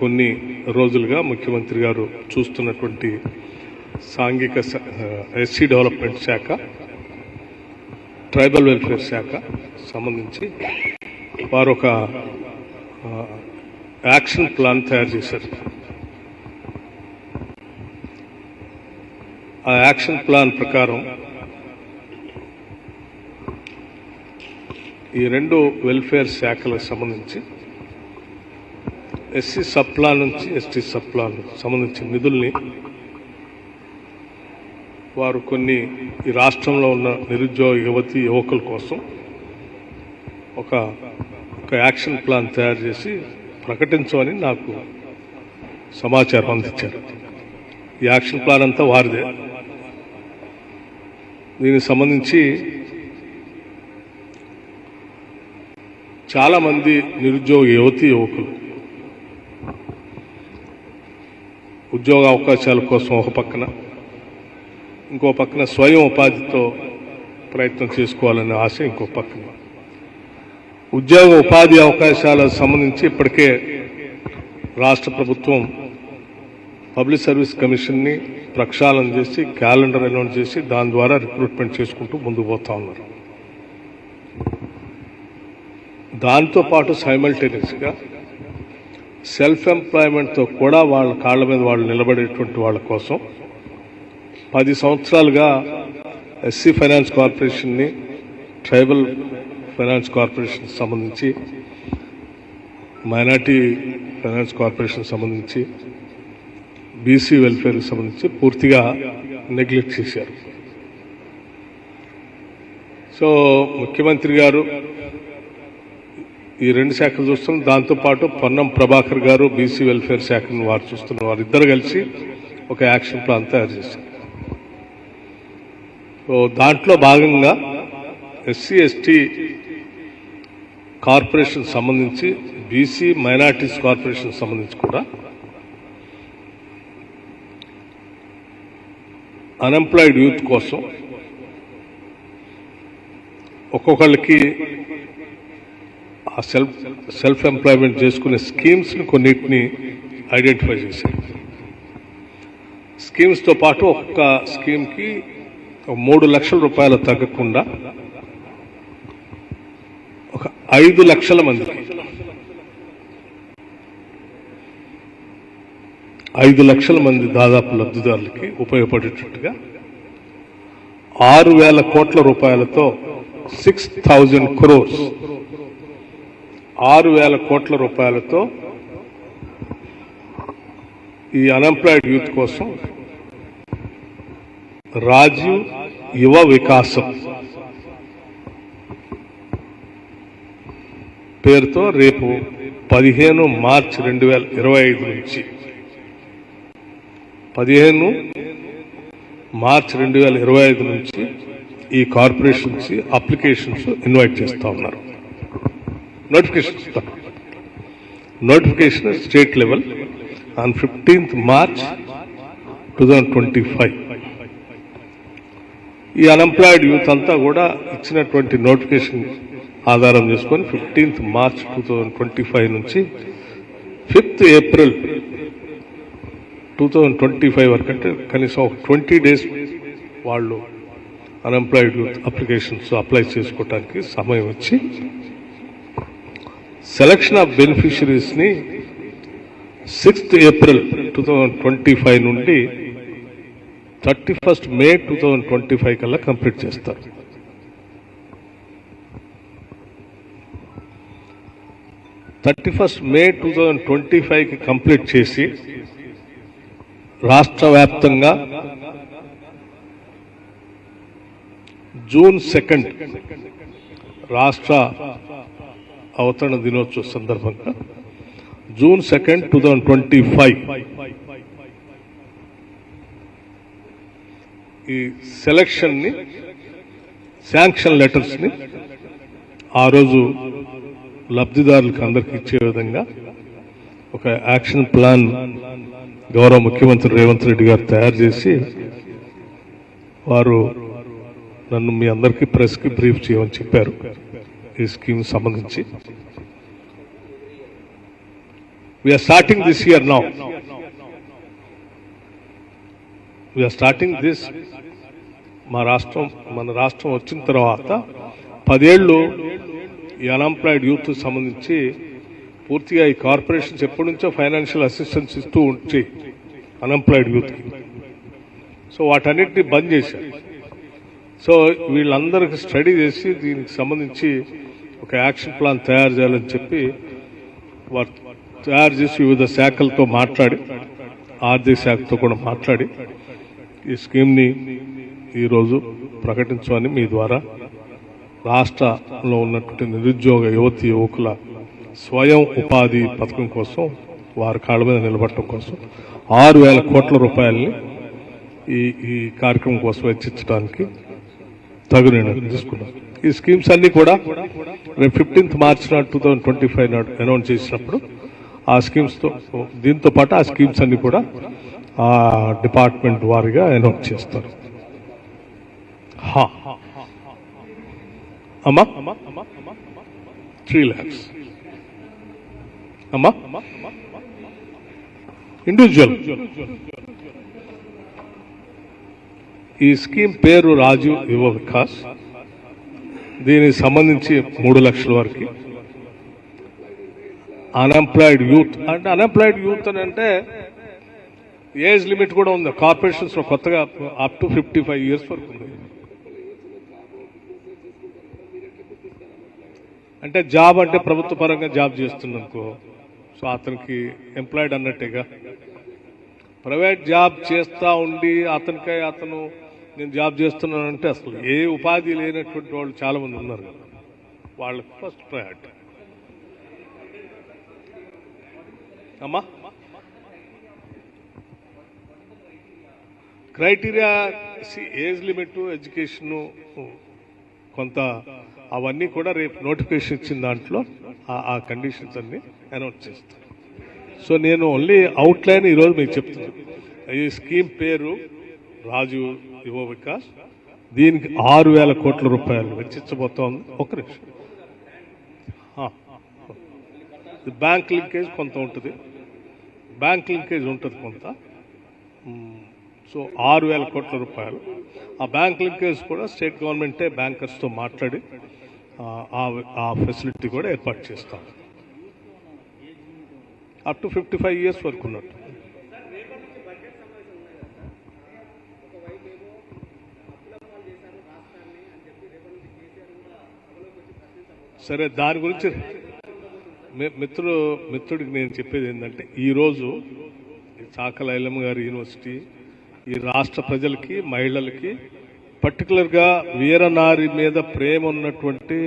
కొన్ని రోజులుగా ముఖ్యమంత్రి గారు చూస్తున్నటువంటి సాంఘిక ఎస్సీ డెవలప్మెంట్ శాఖ, ట్రైబల్ వెల్ఫేర్ శాఖ సంబంధించి వారు ఒక యాక్షన్ ప్లాన్ తయారు చేశారు. ఆ యాక్షన్ ప్లాన్ ప్రకారం ఈ రెండు వెల్ఫేర్ శాఖలకు సంబంధించి ఎస్సీ సబ్ ప్లాన్ నుంచి ఎస్టీ సబ్ ప్లాన్ సంబంధించిన నిధుల్ని వారు కొన్ని ఈ రాష్ట్రంలో ఉన్న నిరుద్యోగ యువతి యువకుల కోసం ఒక యాక్షన్ ప్లాన్ తయారు చేసి ప్రకటించమని నాకు సమాచారం అందించారు. ఈ యాక్షన్ ప్లాన్ అంతా వారిదే. దీనికి సంబంధించి చాలామంది నిరుద్యోగ యువతి యువకులు ఉద్యోగ అవకాశాల కోసం ఒక పక్కన, ఇంకో పక్కన స్వయం ఉపాధితో ప్రయత్నం చేసుకోవాలనే ఆశ ఇంకో పక్కన. ఉద్యోగ ఉపాధి అవకాశాలకు సంబంధించి ఇప్పటికే రాష్ట్ర ప్రభుత్వం పబ్లిక్ సర్వీస్ కమిషన్ని ప్రక్షాళన చేసి క్యాలెండర్ అనౌన్స్ చేసి దాని ద్వారా రిక్రూట్మెంట్ చేసుకుంటూ ముందుకు పోతా ఉన్నారు. దాంతోపాటు సైమల్టేనియస్గా సెల్ఫ్ ఎంప్లాయ్మెంట్తో కూడా వాళ్ళ కాళ్ళ మీద వాళ్ళు నిలబడేటువంటి వాళ్ళ కోసం 10 సంవత్సరాలుగా ఎస్సీ ఫైనాన్స్ కార్పొరేషన్ని, ట్రైబల్ ఫైనాన్స్ కార్పొరేషన్ సంబంధించి, మైనార్టీ ఫైనాన్స్ కార్పొరేషన్ సంబంధించి, బీసీ వెల్ఫేర్కి సంబంధించి పూర్తిగా నెగ్లెక్ట్ చేశారు. సో ముఖ్యమంత్రి గారు ఈ రెండు శాఖలు చూస్తున్నారు. దాంతోపాటు పొన్నం ప్రభాకర్ గారు బీసీ వెల్ఫేర్ శాఖను వారు చూస్తున్నారు. వారిద్దరు కలిసి ఒక యాక్షన్ ప్లాన్ తయారు చేశారు. సో దాంట్లో భాగంగా ఎస్సీ ఎస్టీ కార్పొరేషన్ సంబంధించి, బీసీ మైనార్టీస్ కార్పొరేషన్ సంబంధించి కూడా అన్ఎంప్లాయిడ్ యూత్ కోసం ఒక్కొక్కళ్ళకి ఆ సెల్ఫ్ ఎంప్లాయ్మెంట్ చేసుకునే స్కీమ్స్ని కొన్నిటిని ఐడెంటిఫై చేశారు. స్కీమ్స్తో పాటు ఒక్క స్కీమ్కి 3 లక్షల రూపాయలు తగ్గకుండా ఒక 5 లక్షల మందికి 5 లక్షల మంది దాదాపు లబ్ధిదారులకి ఉపయోగపడేటట్టుగా 6,000 కోట్ల రూపాయలతో 6,000 crores 6,000 కోట్ల రూపాయలతో ఈ అన్ఎంప్లాయిడ్ యూత్ కోసం రాజీవ్ యువ వికాసం పేరుతో రేపు 15 మార్చి 2025 నుంచి 15 మార్చి 2025 నుంచి ఈ కార్పొరేషన్స్ అప్లికేషన్స్ ఇన్వైట్ చేస్తూ ఉన్నారు. Notification state level on 15th March 2025. ఈ అన్ఎంప్లాయిడ్ యూత్ అంతా కూడా ఇచ్చినటువంటి నోటిఫికేషన్ ఆధారం చేసుకొని 15th March 2025 నుంచి 5th April 2025 వరకు, అంటే కనీసం ఒక 20 days వాళ్ళు అన్ఎంప్లాయిడ్ యూత్ అప్లికేషన్స్ అప్లై చేసుకోవడానికి సమయం ఇచ్చి సెలక్షన్ ఆఫ్ బెనిఫిషరీస్ని 6th April 2025 నుండి 31st May 2025 కల్లా కంప్లీట్ చేస్తారు. May 2025కి కంప్లీట్ చేసి రాష్ట్ర వ్యాప్తంగా June 2 రాష్ట్ర అవతరణ దినోత్సవ సందర్భంగా June 2, 2025 ఈ సెలక్షన్ని, శాంక్షన్ లెటర్స్ని ఆ రోజు లబ్ధిదారులకు అందరికి ఇచ్చే విధంగా ఒక యాక్షన్ ప్లాన్ గౌరవ ముఖ్యమంత్రి రేవంత్ రెడ్డి గారు తయారు చేసి వారు నన్ను మీ అందరికీ ప్రెస్కి బ్రీఫ్ చేయమని చెప్పారు. ఈ స్కీమ్ సంబంధించి we're starting this year now. We're starting this. మన రాష్ట్రం వచ్చిన తర్వాత 10 ఏళ్ళు ఈ అన్ఎంప్లాయిడ్ యూత్ సంబంధించి పూర్తిగా ఈ కార్పొరేషన్స్ ఎప్పటి నుంచో ఫైనాన్షియల్ అసిస్టెన్స్ ఇస్తూ ఉంచి అన్ఎంప్లాయిడ్ యూత్కి. సో వాటన్నిటిని బంద్ చేశారు. సో వీళ్ళందరికీ స్టడీ చేసి దీనికి సంబంధించి ఒక యాక్షన్ ప్లాన్ తయారు చేయాలని చెప్పి వారు తయారు చేసి వివిధ శాఖలతో మాట్లాడి, ఆర్థిక శాఖతో కూడా మాట్లాడి ఈ స్కీమ్ని ఈరోజు ప్రకటించమని మీ ద్వారా రాష్ట్రంలో ఉన్నటువంటి నిరుద్యోగ యువకుల స్వయం ఉపాధి పథకం కోసం, వారి కాళ్ళ మీద నిలబడటం కోసం 6,000 కోట్ల రూపాయలని ఈ కార్యక్రమం కోసం వెచ్చించడానికి తగు నిర్ణయం తీసుకున్నాం. ఈ స్కీమ్స్ అన్ని కూడా రేపు 15th March 2025 నాడు అనౌన్స్ చేసినప్పుడు ఆ స్కీమ్స్తో దీంతో పాటు ఆ స్కీమ్స్ అన్ని కూడా ఆ డిపార్ట్మెంట్ వారిగా అనౌన్స్ చేస్తారు. అమ్మా 3 lakhs అమ్మా ఇండివిజువల్. ఈ స్కీమ్ పేరు రాజు యువ వికాస్. దీనికి సంబంధించి 3 లక్షల వరకు అన్ఎంప్లాయిడ్ యూత్. అంటే అన్ఎంప్లాయిడ్ యూత్ అని అంటే ఏజ్ లిమిట్ కూడా ఉంది కార్పొరేషన్స్ లో కొత్తగా, అప్ టు 55 years వరకు ఉంది. అంటే జాబ్ అంటే ప్రభుత్వ పరంగా జాబ్ చేస్తున్ననుకో, సో అతనికి ఎంప్లాయిడ్ అన్నట్టేగా. ప్రైవేట్ జాబ్ చేస్తూ ఉండి అతను నేను జాబ్ చేస్తున్నానంటే అసలు ఏ ఉపాధి లేనటువంటి వాళ్ళు చాలా మంది ఉన్నారు కదా, వాళ్ళకి ఫస్ట్ ప్రయారిటీ. అమ్మా క్రైటీరియా, ఏజ్ లిమిట్, ఎడ్యుకేషను కొంత అవన్నీ కూడా రేపు నోటిఫికేషన్ ఇచ్చిన దాంట్లో ఆ కండిషన్స్ అన్ని అనౌన్స్ చేస్తాను. సో నేను ఓన్లీ అవుట్లైన్ ఈరోజు మీకు చెప్తున్నాను. ఈ స్కీమ్ పేరు రాజు యువ వికాస్. దీనికి 6,000 కోట్ల రూపాయలు వెచ్చించబోతోంది. ఒక నిమిషం. బ్యాంక్ లింకేజ్ కొంత ఉంటుంది, బ్యాంక్ లింకేజ్ ఉంటుంది కొంత. సో 6,000 కోట్ల రూపాయలు. ఆ బ్యాంక్ లింకేజ్ కూడా స్టేట్ గవర్నమెంటే బ్యాంకర్స్తో మాట్లాడి ఆ ఫెసిలిటీ కూడా ఏర్పాటు చేస్తాం. అప్ టు 55 years వరకు ఉన్నట్టు. సరే, దాని గురించి మిత్రుడికి నేను చెప్పేది ఏంటంటే, ఈరోజు చాకల ఐలమ్మ గారి యూనివర్సిటీ ఈ రాష్ట్ర ప్రజలకి, మహిళలకి, పర్టికులర్గా వీరనారి మీద ప్రేమ ఉన్నటువంటి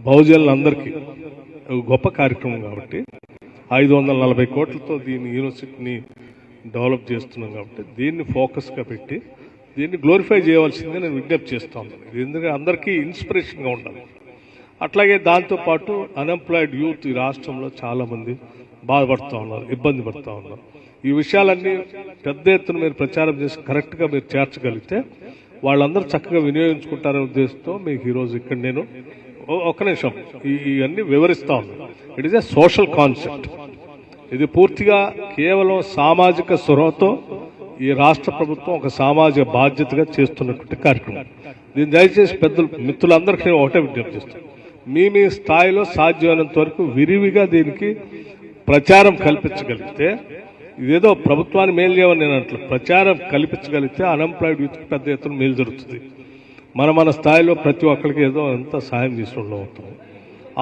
బహుజనులందరికీ గొప్ప కార్యక్రమం కాబట్టి 540 కోట్లతో దీని యూనివర్సిటీని డెవలప్ చేస్తున్నాం కాబట్టి దీన్ని ఫోకస్గా పెట్టి దీన్ని గ్లోరిఫై చేయవలసిందిగా నేను విజ్ఞప్తి చేస్తా ఉన్నాను. ఎందుకంటే అందరికీ ఇన్స్పిరేషన్గా ఉండాలి. అట్లాగే దాంతోపాటు అన్ఎంప్లాయిడ్ యూత్ ఈ రాష్ట్రంలో చాలామంది బాధపడుతూ ఉన్నారు, ఇబ్బంది పడుతూ ఉన్నారు. ఈ విషయాలన్నీ పెద్ద ఎత్తున మీరు ప్రచారం చేసి కరెక్ట్గా మీరు చేర్చగలిగితే వాళ్ళందరూ చక్కగా వినియోగించుకుంటారనే ఉద్దేశంతో మీకు ఈరోజు ఇక్కడ నేను ఒక్క నిమిషం ఇవన్నీ వివరిస్తా ఉన్నాను. It is a social concept. ఇది పూర్తిగా కేవలం సామాజిక స్పృహతో ఈ రాష్ట్ర ప్రభుత్వం ఒక సామాజిక బాధ్యతగా చేస్తున్నటువంటి కార్యక్రమం. దీన్ని దయచేసి పెద్దలు మిత్రులందరికీ ఒకటే విజ్ఞప్తి చేస్తాను. మీ స్థాయిలో సాధ్యమైనంత వరకు విరివిగా దీనికి ప్రచారం కల్పించగలిగితే, ఇదేదో ప్రభుత్వాన్ని మేలు చేయమని నేను అంటలేదు, ప్రచారం కల్పించగలిగితే అన్ఎంప్లాయిడ్ యూత్కి పెద్ద ఎత్తున మేలు జరుగుతుంది. మన స్థాయిలో ప్రతి ఒక్కరికి ఏదో అంత సాయం తీసుకుంటూ అవుతుంది.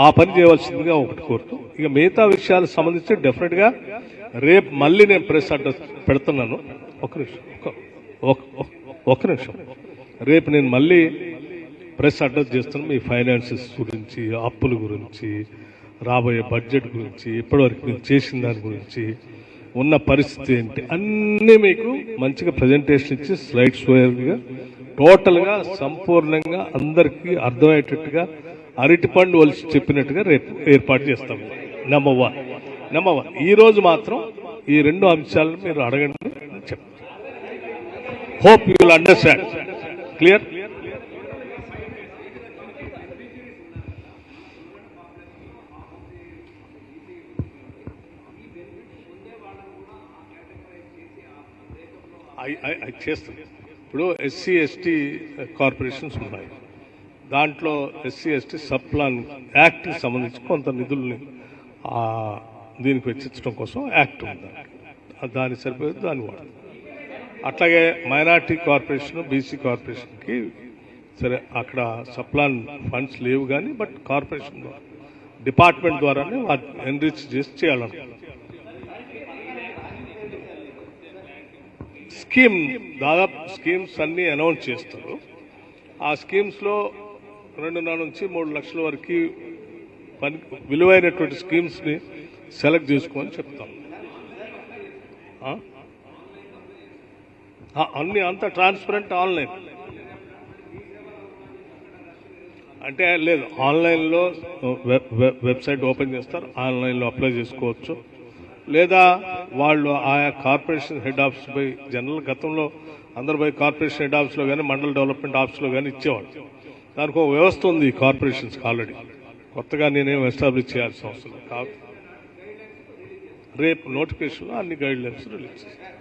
ఆ పని చేయవలసిందిగా ఒకటి కోరుతూ, ఇక మిగతా విషయాలకు సంబంధించి డెఫినెట్గా రేపు మళ్ళీ నేను ప్రెస్ అడ్రస్ పెడుతున్నాను. ఒక నిమిషం. రేపు నేను మళ్ళీ ప్రెస్ అడ్రస్ చేస్తున్నాను. మీ ఫైనాన్సెస్ గురించి, అప్పుల గురించి, రాబోయే బడ్జెట్ గురించి, ఇప్పటివరకు మీరు చేసిన దాని గురించి, ఉన్న పరిస్థితి ఏంటి, అన్నీ మీకు మంచిగా ప్రజెంటేషన్ ఇచ్చి స్లైడ్స్ వేరుగా టోటల్గా సంపూర్ణంగా అందరికీ అర్థమయ్యేటట్టుగా అరటిపండు వలిసి చెప్పినట్టుగా రేపు ఏర్పాటు చేస్తాం. నెంబర్ వన్ ఈరోజు మాత్రం ఈ 2 అంశాలను మీరు అడగండి, చెప్తాను. Hope you will understand. Clear? అవి చేస్తాం. ఇప్పుడు ఎస్సీ ఎస్టీ కార్పొరేషన్స్ ఉన్నాయి, దాంట్లో ఎస్సీ ఎస్టీ సబ్ ప్లాన్ యాక్ట్కి సంబంధించి కొంత నిధుల్ని దీనికి వెచ్చించడం కోసం యాక్ట్ ఉంది, దాని సరిపోయేది దాన్ని వాడు. అట్లాగే మైనార్టీ కార్పొరేషన్ బీసీ కార్పొరేషన్కి సరే అక్కడ సప్లాన్ ఫండ్స్ లేవు కానీ బట్ కార్పొరేషన్ ద్వారా డిపార్ట్మెంట్ ద్వారానే వాటిని ఎన్రిచ్ చేసి చేయాలనుకుంటున్నాం. స్కీమ్ దాదాపు స్కీమ్స్ అన్నీ అనౌన్స్ చేస్తారు. ఆ స్కీమ్స్లో 2.5 నుంచి 3 లక్షల వరకు విలువైనటువంటి స్కీమ్స్ని సెలెక్ట్ చేసుకోమని చెప్తాం. అన్ని అంత ట్రాన్స్పరెంట్ ఆన్లైన్ అంటే లేదు, ఆన్లైన్లో వెబ్సైట్ ఓపెన్ చేస్తారు, ఆన్లైన్లో అప్లై చేసుకోవచ్చు. లేదా వాళ్ళు ఆయా కార్పొరేషన్ హెడ్ ఆఫీస్ పోయి జనరల్ గతంలో అందరు పోయి కార్పొరేషన్ హెడ్ ఆఫీస్లో కానీ మండల డెవలప్మెంట్ ఆఫీస్లో కానీ ఇచ్చేవాళ్ళు. దానికి ఒక వ్యవస్థ ఉంది ఈ కార్పొరేషన్స్కి ఆల్రెడీ, కొత్తగా నేనేం ఎస్టాబ్లిష్ చేయాల్సిన అవసరం కాదు. రేపు నోటిఫికేషన్లో అన్ని గైడ్ లైన్స్ రిలీజ్ చేస్తాను.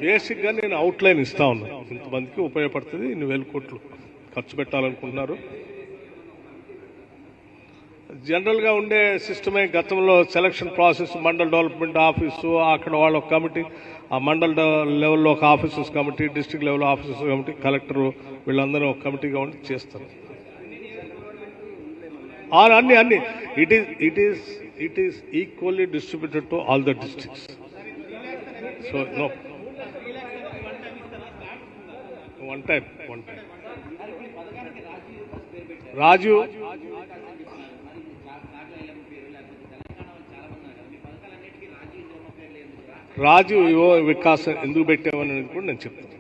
బేసిక్గా నేను అవుట్లైన్ ఇస్తా ఉన్నాను, ఇంతమందికి ఉపయోగపడుతుంది, ఇన్ని 1000 కోట్లు ఖర్చు పెట్టాలనుకుంటున్నారు. జనరల్గా ఉండే సిస్టమే గతంలో selection process, mandal development office, అక్కడ వాళ్ళ ఒక కమిటీ, ఆ మండల్ లెవెల్లో ఒక officers committee, district level officers committee, collector, వీళ్ళందరూ ఒక కమిటీగా ఉండి చేస్తారు. అన్ని it is equally distributed to all the districts. So no, one time. Raju యువ వికాస్ ఎందుకు పెట్టామని కూడా నేను చెప్తాను.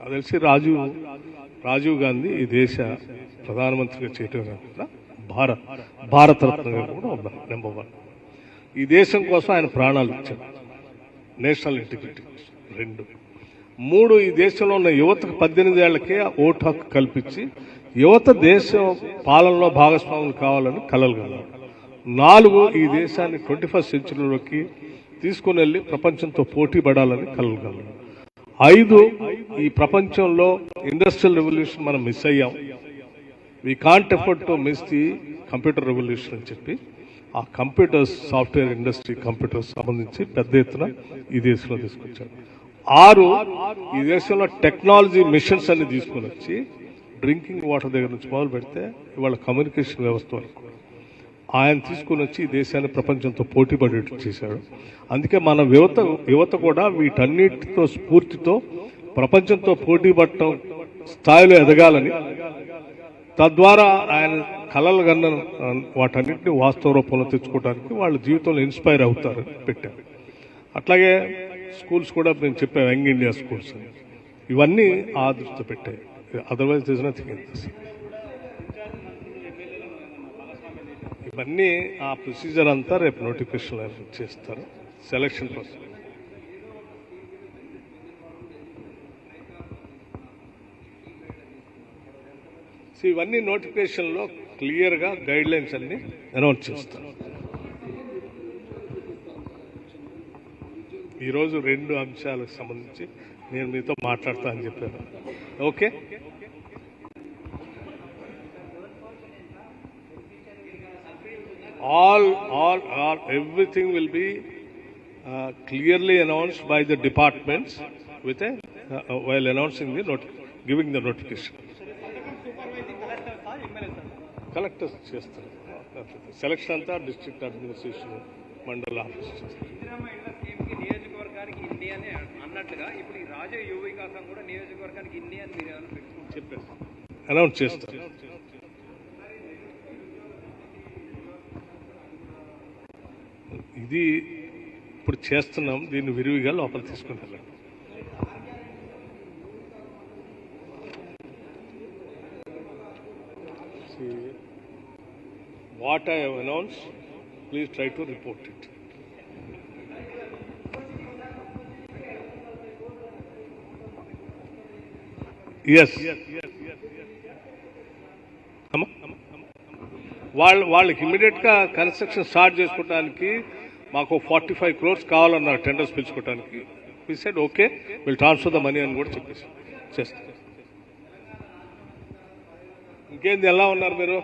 అది తెలిసి రాజీవ్ గాంధీ ఈ దేశ ప్రధానమంత్రిగా చేయటం కాకుండా భారతరత్నగా కూడా ఉన్నారు. నెంబర్ 1. ఈ దేశం కోసం ఆయన ప్రాణాలు ఇచ్చారు, నేషనల్ ఇంటిగ్రిటీ. 2, 3 ఈ దేశంలో ఉన్న యువతకు 18 ఏళ్లకే ఓటు హక్కు కల్పించి యువత దేశం పాలనలో భాగస్వాములు కావాలని కలలుగన్నారు. 4 ఈ దేశాన్ని 21st సెంచరీలోకి తీసుకుని వెళ్ళి ప్రపంచంతో పోటీ పడాలని కలలుగన్నారు. 5 ఈ ప్రపంచంలో ఇండస్ట్రియల్ రెవల్యూషన్ మనం మిస్ అయ్యాం, we can't afford to miss the computer revolution అని చెప్పి ఆ కంప్యూటర్స్, సాఫ్ట్వేర్ ఇండస్ట్రీ, కంప్యూటర్స్ సంబంధించి పెద్ద ఎత్తున ఈ దేశంలో తీసుకొచ్చారు. 6 ఈ దేశంలో టెక్నాలజీ మిషన్స్ అన్ని తీసుకుని వచ్చి డ్రింకింగ్ వాటర్ దగ్గర నుంచి మొదలు పెడితే ఇవాళ కమ్యూనికేషన్ వ్యవస్థ వరకు ఆయన తీసుకుని వచ్చి ఈ దేశాన్ని ప్రపంచంతో పోటీ పడేట్టు చేశాడు. అందుకే మన యువత కూడా వీటన్నిటితో స్ఫూర్తితో ప్రపంచంతో పోటీ పడటం స్థాయిలో ఎదగాలని, తద్వారా ఆయన కలలు కన్న వాటన్నిటిని వాస్తవ రూపంలో తెచ్చుకోవడానికి వాళ్ళ జీవితంలో ఇన్స్పైర్ అవుతారని పెట్టారు. అట్లాగే స్కూల్స్ కూడా నేను చెప్పాను, యంగ్ ఇండియా స్కూల్స్ అని, ఇవన్నీ ఆ దృష్టితో పెట్టాయి. Otherwise this nothing in this. ఇవన్నీ ఆ ప్రొసీజర్ అంతా రేపు నోటిఫికేషన్ చేస్తారు, సెలక్షన్ ప్రాసెస్. ఇవన్నీ నోటిఫికేషన్లో క్లియర్గా గైడ్ లైన్స్ అన్ని అనౌన్స్ చేస్తారు. ఈరోజు 2 అంశాలకు సంబంధించి నేను మీతో మాట్లాడతా అని చెప్పాను. Okay, everything will be clearly announced by the departments with while announcing giving the notification. Collectors చేస్తారు సెలక్షన్ అంతా, డిస్ట్రిక్ట్ అడ్మినిస్ట్రేషన్, మండల ఆఫీస్ చేస్తారు. నియోజకవర్గానికి ఇన్ని అని అన్నట్లుగా ఇప్పుడు ఈ రాజు యువ వికాసం కూడా నియోజకవర్గానికి ఇన్ని అని మీరు ఏమైనా చెప్పారు, అనౌన్స్ చేస్తారు. ఇది ఇప్పుడు చేస్తున్నాం, దీన్ని విరివిగా లోపల తీసుకుని వెళ్ళండి. What I have announced, please try to report it. Yes. వాళ్ళకి ఇమీడియట్గా కన్స్ట్రక్షన్ స్టార్ట్ చేసుకోవడానికి మాకు 45 crores కావాలన్నారు టెండర్స్ పిలుచుకోవడానికి. We said okay will transfer the money అని కూడా చెప్పేసి చేస్తాం. ఇంకేంది ఎలా ఉన్నారు మీరు?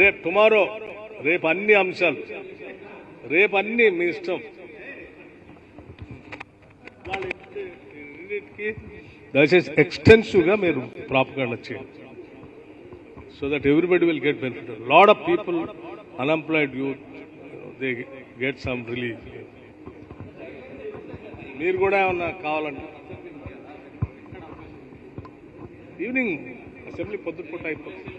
రేపు టుమారో రేపు అన్ని అంశాలు రేపు అన్ని మీ ఇష్టం. దయచేసి ఎక్స్టెన్సివ్గా మీరు ప్రాపగాండా చేయండి so that everybody will get benefit. Lot of people unemployed youth they get some relief. మీరు కూడా ఏమన్నా కావాలంటే ఈవినింగ్ అసెంబ్లీ పొద్దుపూట అయిపోతుంది.